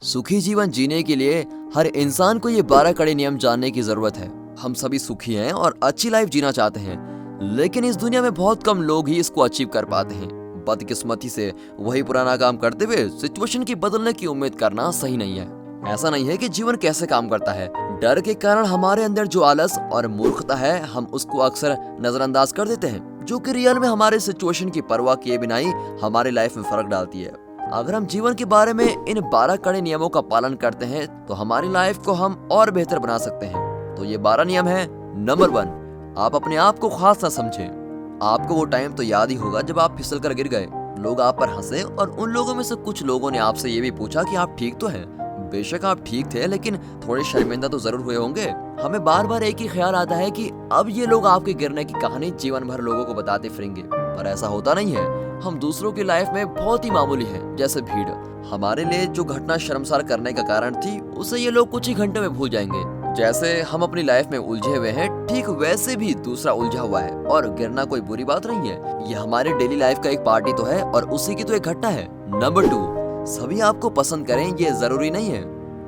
सुखी जीवन जीने के लिए हर इंसान को ये 12 कड़े नियम जानने की जरूरत है। हम सभी सुखी हैं और अच्छी लाइफ जीना चाहते हैं, लेकिन इस दुनिया में बहुत कम लोग ही इसको अचीव कर पाते हैं। बदकिस्मती से वही पुराना काम करते हुए सिचुएशन की बदलने की उम्मीद करना सही नहीं है। ऐसा नहीं है कि जीवन कैसे काम करता है। डर के कारण हमारे अंदर जो आलस और मूर्खता है, हम उसको अक्सर नजरअंदाज कर देते हैं, जो कि रियल में हमारे सिचुएशन की परवाह किए बिना ही हमारी लाइफ में फर्क डालती है। अगर हम जीवन के बारे में इन 12 कड़े नियमों का पालन करते हैं तो हमारी लाइफ को हम और बेहतर बना सकते हैं। तो ये 12 नियम है। नंबर 1, आप अपने आप को खास ना समझें। आपको वो टाइम तो याद ही होगा जब आप फिसल कर गिर गए, लोग आप पर हंसे और उन लोगों में से कुछ लोगों ने आपसे ये भी पूछा कि आप ठीक तो हैं। बेशक आप ठीक थे, लेकिन थोड़े शर्मिंदा तो जरूर हुए होंगे। हमें बार बार एक ही ख्याल आता है कि अब ये लोग आपके गिरने की कहानी जीवन भर लोगों को बताते फिरेंगे, पर ऐसा होता नहीं है। हम दूसरों की लाइफ में बहुत ही मामूली हैं, जैसे भीड़। हमारे लिए जो घटना शर्मसार करने का कारण थी, उसे ये लोग कुछ ही घंटे में भूल जाएंगे। जैसे हम अपनी लाइफ में उलझे हुए हैं, ठीक वैसे भी दूसरा उलझा हुआ है, और गिरना कोई बुरी बात नहीं है। ये हमारे डेली लाइफ का एक पार्टी तो है और उसी की तो एक घटना है। नंबर 2, सभी आपको पसंद करें ये जरूरी नहीं है।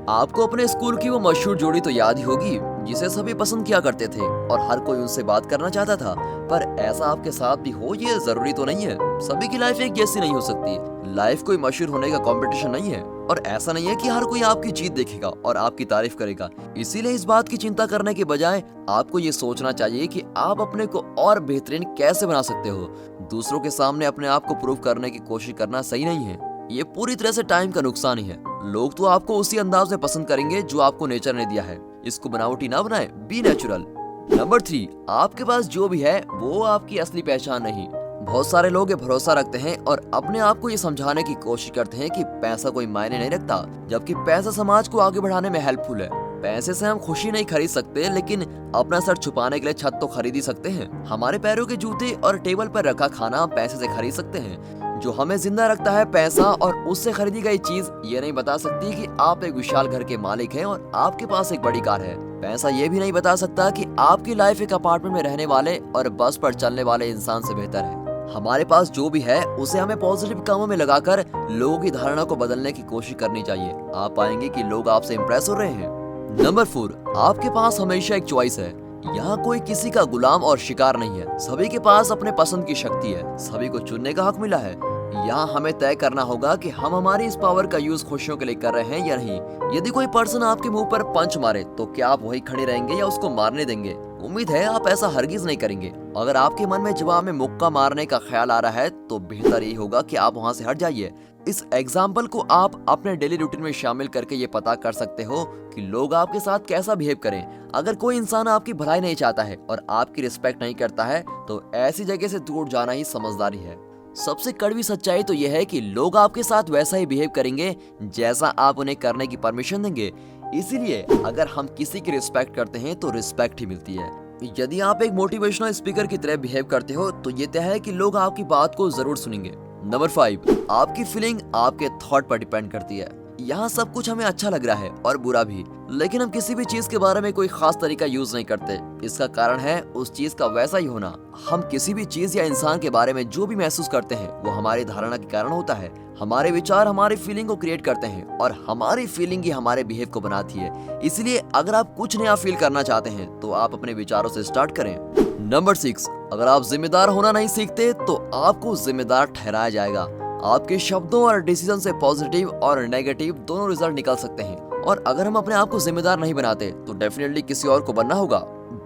आपको अपने स्कूल की वो मशहूर जोड़ी तो याद ही होगी, जिसे सभी पसंद किया करते थे और हर कोई उनसे बात करना चाहता था। पर ऐसा आपके साथ भी हो ये जरूरी तो नहीं है। सभी की लाइफ एक जैसी नहीं हो सकती। लाइफ कोई मशहूर होने का कंपटीशन नहीं है, और ऐसा नहीं है कि हर कोई आपकी जीत देखेगा और आपकी तारीफ करेगा। इसीलिए इस बात की चिंता करने के बजाय आपको ये सोचना चाहिए कि आप अपने को और बेहतरीन कैसे बना सकते हो। दूसरों के सामने अपने आप को प्रूव करने की कोशिश करना सही नहीं है। ये पूरी तरह से टाइम का नुकसान ही है। लोग तो आपको उसी अंदाज में पसंद करेंगे जो आपको नेचर ने दिया है। इसको बनावटी ना बनाए, बी नेचुरल। नंबर 3, आपके पास जो भी है वो आपकी असली पहचान नहीं। बहुत सारे लोग ये भरोसा रखते हैं और अपने आप को ये समझाने की कोशिश करते हैं कि पैसा कोई मायने नहीं रखता, जबकि पैसा समाज को आगे बढ़ाने में हेल्पफुल है। पैसे से हम खुशी नहीं खरीद सकते, लेकिन अपना सर छुपाने के लिए छत तो खरीद ही सकते हैं। हमारे पैरों के जूते और टेबल पर रखा खाना पैसे से खरीद सकते हैं। जो हमें जिंदा रखता है पैसा, और उससे खरीदी गई चीज ये नहीं बता सकती कि आप एक विशाल घर के मालिक हैं और आपके पास एक बड़ी कार है। पैसा ये भी नहीं बता सकता कि आपकी लाइफ एक अपार्टमेंट में रहने वाले और बस पर चलने वाले इंसान से बेहतर है। हमारे पास जो भी है उसे हमें पॉजिटिव कामों में लगाकर लोगों की धारणा को बदलने की कोशिश करनी चाहिए। आप पाएंगे कि लोग आपसे इंप्रेस हो रहे हैं। नंबर 4, आपके पास हमेशा एक चॉइस है। यहाँ कोई किसी का गुलाम और शिकार नहीं है। सभी के पास अपने पसंद की शक्ति है। सभी को चुनने का हक मिला है। यहाँ हमें तय करना होगा कि हम हमारी इस पावर का यूज खुशियों के लिए कर रहे हैं या नहीं। यदि कोई पर्सन आपके मुंह पर पंच मारे तो क्या आप वही खड़े रहेंगे या उसको मारने देंगे? उम्मीद है आप ऐसा हरगिज नहीं करेंगे। अगर आपके मन में जवाब में मुक्का मारने का ख्याल आ रहा है तो बेहतर यही होगा कि आप वहाँ से हट जाइए। इस एग्जाम्पल को आप अपने डेली रूटीन में शामिल करके ये पता कर सकते हो कि लोग आपके साथ कैसा बिहेव करें। अगर कोई इंसान आपकी भलाई नहीं चाहता है और आपकी रिस्पेक्ट नहीं करता है तो ऐसी जगह से दूर जाना ही समझदारी है। सबसे कड़वी सच्चाई तो यह है कि लोग आपके साथ वैसा ही बिहेव करेंगे जैसा आप उन्हें करने की परमिशन देंगे। इसीलिए अगर हम किसी की रिस्पेक्ट करते हैं तो रिस्पेक्ट ही मिलती है। यदि आप एक मोटिवेशनल स्पीकर की तरह बिहेव करते हो तो ये तय है कि लोग आपकी बात को जरूर सुनेंगे। नंबर 5, आपकी फीलिंग आपके थॉट पर डिपेंड करती है। यहाँ सब कुछ हमें अच्छा लग रहा है और बुरा भी, लेकिन हम किसी भी चीज के बारे में कोई खास तरीका यूज नहीं करते। इसका कारण है उस चीज का वैसा ही होना। हम किसी भी चीज या इंसान के बारे में जो भी महसूस करते हैं वो हमारी धारणा के कारण होता है। हमारे विचार हमारी फीलिंग को क्रिएट करते हैं और हमारी फीलिंग ही हमारे बिहेव को बनाती है। इसलिए अगर आप कुछ नया फील करना चाहते हैं तो आप अपने विचारों से स्टार्ट करें। नंबर 6, अगर आप जिम्मेदार होना नहीं सीखते तो आपको जिम्मेदार ठहराया जाएगा। आपके शब्दों और डिसीजन से पॉजिटिव और नेगेटिव दोनों रिजल्ट निकल सकते हैं, और अगर हम अपने आप को जिम्मेदार नहीं बनाते तो डेफिनेटली किसी और को बनना होगा।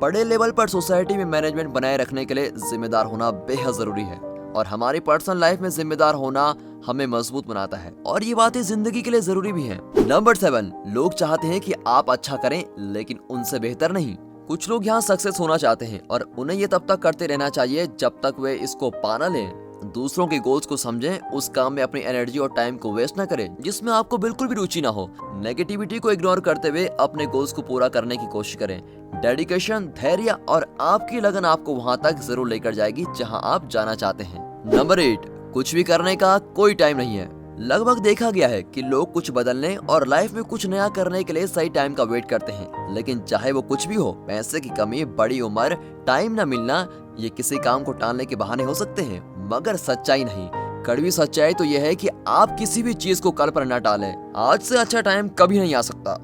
बड़े लेवल पर सोसाइटी में मैनेजमेंट बनाए रखने के लिए जिम्मेदार होना बेहद जरूरी है, और हमारी पर्सनल लाइफ में जिम्मेदार होना हमें मजबूत बनाता है, और ये बातें जिंदगी के लिए जरूरी भी हैं। नंबर 7, लोग चाहते हैं कि आप अच्छा करें लेकिन उनसे बेहतर नहीं। कुछ लोग यहाँ सक्सेस होना चाहते हैं और उन्हें ये तब तक करते रहना चाहिए जब तक वे इसको पा ना लें। दूसरों के गोल्स को समझें, उस काम में अपनी एनर्जी और टाइम को वेस्ट ना करें जिसमें आपको बिल्कुल भी रुचि ना हो। नेगेटिविटी को इग्नोर करते हुए अपने गोल्स को पूरा करने की कोशिश करें। डेडिकेशन, धैर्य और आपकी लगन आपको वहां तक जरूर लेकर जाएगी जहां आप जाना चाहते हैं। नंबर 8, कुछ भी करने का कोई टाइम नहीं है। लगभग देखा गया है कि लोग कुछ बदलने और लाइफ में कुछ नया करने के लिए सही टाइम का वेट करते हैं, लेकिन चाहे वो कुछ भी हो, पैसे की कमी, बड़ी उम्र, टाइम न मिलना ये किसी काम को टालने के बहाने हो सकते हैं, मगर सच्चाई नहीं। कड़वी सच्चाई तो यह है कि आप किसी भी चीज को कल पर न टालें। आज से अच्छा टाइम कभी नहीं आ सकता।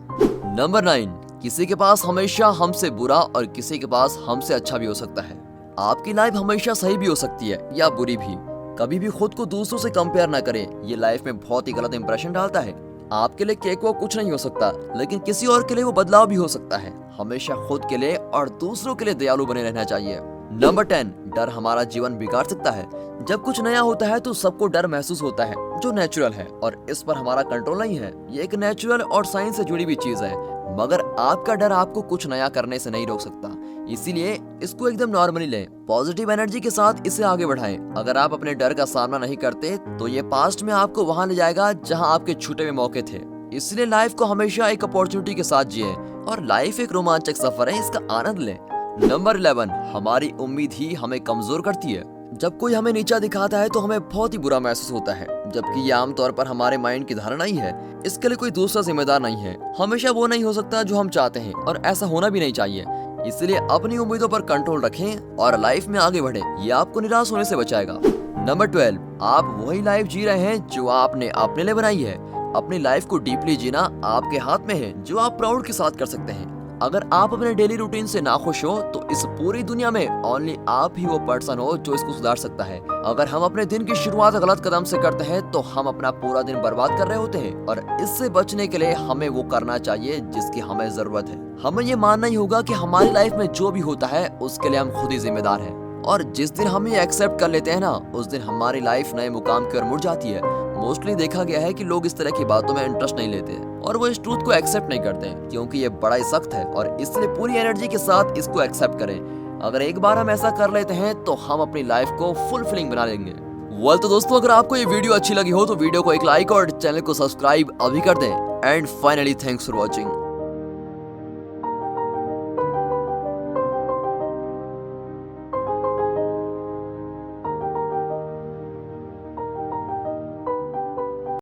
नंबर 9, किसी के पास हमेशा हमसे बुरा और किसी के पास हमसे अच्छा भी हो सकता है। आपकी लाइफ हमेशा सही भी हो सकती है या बुरी भी। कभी भी खुद को दूसरों से कंपेयर ना करें, ये लाइफ में बहुत ही गलत इंप्रेशन डालता है। आपके लिए केक वो कुछ नहीं हो सकता, लेकिन किसी और के लिए वो बदलाव भी हो सकता है। हमेशा खुद के लिए और दूसरों के लिए दयालु बने रहना चाहिए। नंबर 10, डर हमारा जीवन बिगाड़ सकता है। जब कुछ नया होता है तो सबको डर महसूस होता है, जो नेचुरल है और इस पर हमारा कंट्रोल नहीं है। ये एक नेचुरल और साइंस से जुड़ी हुई चीज है, मगर आपका डर आपको कुछ नया करने से नहीं रोक सकता। इसीलिए इसको एकदम नॉर्मली लें, पॉजिटिव एनर्जी के साथ इसे आगे बढ़ाएं। अगर आप अपने डर का सामना नहीं करते तो ये पास्ट में आपको वहां ले जाएगा जहां आपके छूटे हुए मौके थे। इसलिए लाइफ को हमेशा एक अपॉर्चुनिटी के साथ जिए, और लाइफ एक रोमांचक सफर है, इसका आनंद लें। नंबर 11, हमारी उम्मीद ही हमें कमजोर करती है। जब कोई हमें नीचा दिखाता है तो हमें बहुत ही बुरा महसूस होता है, जबकि ये आमतौर पर हमारे माइंड की धारणा ही है। इसके लिए कोई दूसरा जिम्मेदार नहीं है। हमेशा वो नहीं हो सकता जो हम चाहते हैं, और ऐसा होना भी नहीं चाहिए। इसलिए अपनी उम्मीदों पर कंट्रोल रखें और लाइफ में आगे बढ़ें। ये आपको निराश होने से बचाएगा। नंबर 12, आप वही लाइफ जी रहे हैं जो आपने अपने लिए बनाई है। अपनी लाइफ को डीपली जीना आपके हाथ में है, जो आप प्राउड के साथ कर सकते हैं। अगर आप अपने डेली रूटीन से नाखुश हो तो इस पूरी दुनिया में ओनली आप ही वो पर्सन हो जो इसको सुधार सकता है। अगर हम अपने दिन की शुरुआत गलत कदम से करते हैं तो हम अपना पूरा दिन बर्बाद कर रहे होते हैं, और इससे बचने के लिए हमें वो करना चाहिए जिसकी हमें जरूरत है। हमें ये मानना ही होगा कि हमारी लाइफ में जो भी होता है उसके लिए हम खुद ही जिम्मेदार हैं, और जिस दिन हम ये एक्सेप्ट कर लेते हैं ना, उस दिन हमारी लाइफ नए मुकाम की ओर मुड़ जाती है। मोस्टली देखा गया है कि लोग इस तरह की बातों में इंटरेस्ट नहीं लेते और वो इस ट्रूथ को एक्सेप्ट नहीं करते, क्योंकि ये बड़ा ही सख्त है, और इसलिए पूरी एनर्जी के साथ इसको एक्सेप्ट करें। अगर एक बार हम ऐसा कर लेते हैं तो हम अपनी लाइफ को फुलफिलिंग बना लेंगे। तो दोस्तों, अगर आपको ये वीडियो अच्छी लगी हो तो वीडियो को एक लाइक और चैनल को सब्सक्राइब अभी कर दें। And finally thanks for watching.